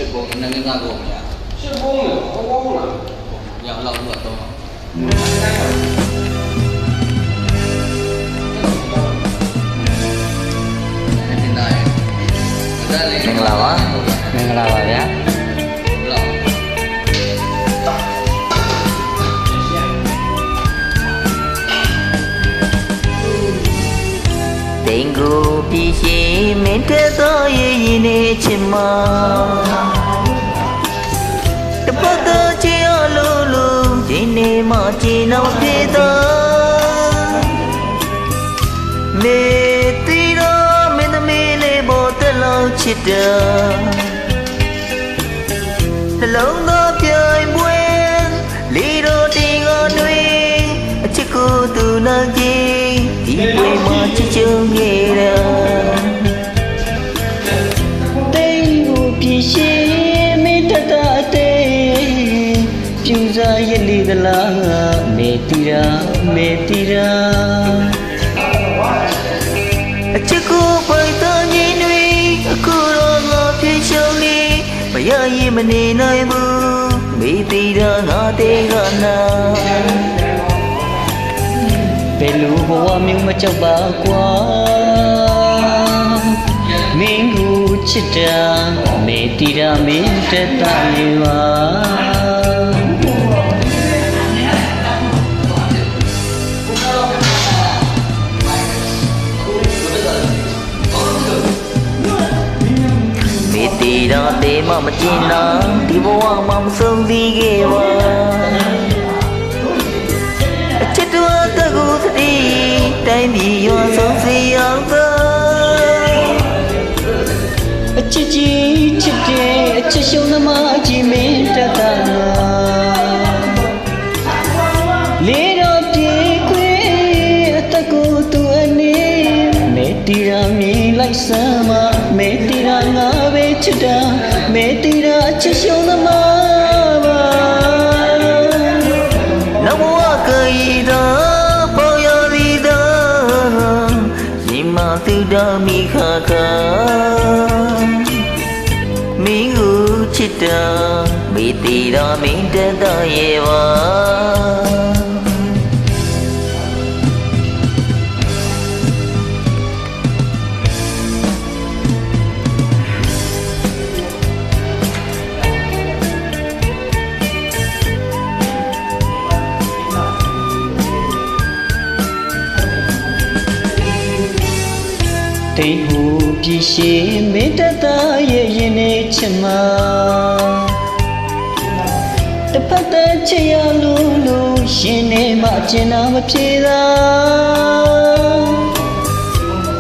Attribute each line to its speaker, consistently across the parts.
Speaker 1: ရှစ်ပုံနည်းနည်းသားကုန်ရ
Speaker 2: ရှစ်ပုံလေဘောဘောလား
Speaker 1: ရအောင်လောက်တော့မင်္ဂလာပါ
Speaker 3: မင်္ဂလာပါဗျာတင်ကိုပြည်ရှင်မင်းတဲ့သောရဲ့ရင်နေချင်မှာတပတ်တော့ချင်အလိုလိုရင်နေမှချင်တော့ပြေတော့မေတီတော့မင်းသမီးလေးပေါ်တလုံးချစ်တယ်နှလုံးသားပြိုင်ပွဲလီတို့တင်ကိုတွင်အချစ်ကိုသူနာကြီးဒီပွဲမှာချစ်ချုံနေတာတိမ်ကိုပြည်ရှင်မင်းတတအသေးပြူစားရလေသလားမေတီရာမေတီရာအချစ်ကိုပိုင်တော်ညင်တွေအခုတော့ငါပြေရှုံးနေမရရင်မနေနိုင်ဘူးမေတီရာငါတေးကနာဘယ်လိုဘဝမျိုးမကြောက်ပါကွာမင်းကိုချစ်တာမေတီရာမင်းတက်တာလေးပါမေတီရာတေးမမကျင်နာဒီဘဝမှာမဆုံးသေးခဲ့ပါတိုင်းပြည်ရောဆုံးစီအောင်သောအချစ်ကြီးချစ်တဲ့အချစ်ရှုံးသမားကြီးမင်းတတ်တာလေးတော်ပြေခွေအတကူသူအနေမေတီရာမြင်လိုက်စမ်းမမေတီရာငါပဲချစ်တာမေတီရာအချစ်ရှုံးသမားပါလောဘဝကေတော်သူတော်မိခါခါမင်းကိုချစ်တာမေတ္တာမင်းတတ်တော်ရဲ့ပါတိမ်ဟူပြည်ရှင်မင်းတတရဲ့ရင်နေချင်မှာတပတ်တည်းချရလို့ရှင်နေမှကျင်နာမပြေသာ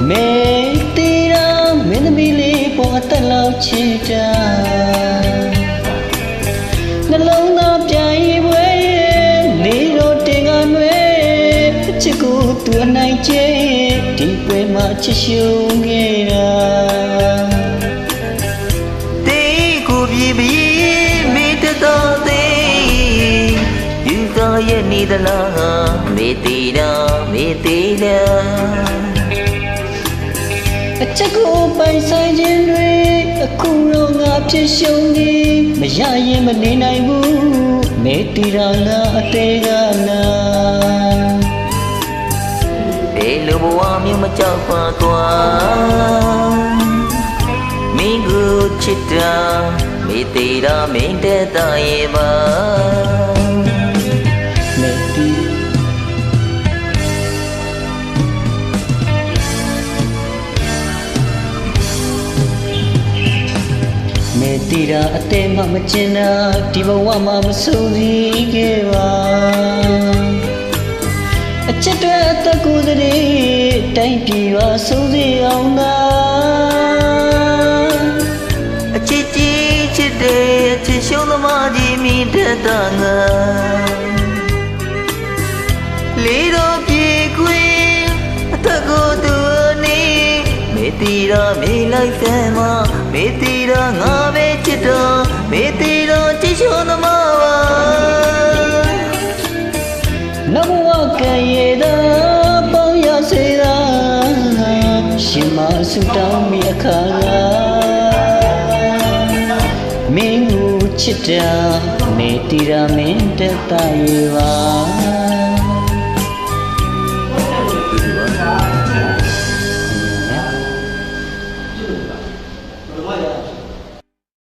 Speaker 3: မေတီရာမင်းသမီးလေးပေါ်တက်လောက်ချစ်တာနှလုံးသားပြိုင်ပွဲနေတော့တင်ကနွေချစ်ကိုသူအနိုင်ကျဲဒီပွဲမှာချစ်ရှုံးခဲ့တာတေးကိုပြည်ပြီးမိတတော်သေးယူတော်ရဲ့နေသလားမေတီရာမေတီရာအချက်ကိုပိုင်ဆိုင်ခြင်းတွေအခုတော့ငါဖြစ်ရှုံးနေမရရင်မနေနိုင်ဘူးမေတီရာငါအသေးကနာလူဘဝမျိုးမကြောက်ပါကွာမင်းကိုချစ်တာမေတ္တာမင်းတဲ့တော်ရဲ့ပါမေတ္တိမေတ္တာအသေးမှမကျင်တာဒီဘဝမှာမဆုံးသေးခဲ့ပါအချစ်တွေအတကူတွေတိုင်းပြည်ရောဆုံးစီအောင်သာအချစ်ကြီးချစ်တဲ့အချစ်ရှုံးသမားကြီးမိတဲ့တာငါလေးတော်ပြေခွေအတကူသူအနေမေတီရာမေလိုက်စမ်းမမေတီရာငါပဲချစ်တော်မေတီရာချစ်ရှုံးသမားပါနဘဝကရေသာပေါင်းရစေသာရှင်မဆုတောင်းမိအခါကမ ချစ်တာမေတီရာမင်းတက်တာရွေပါ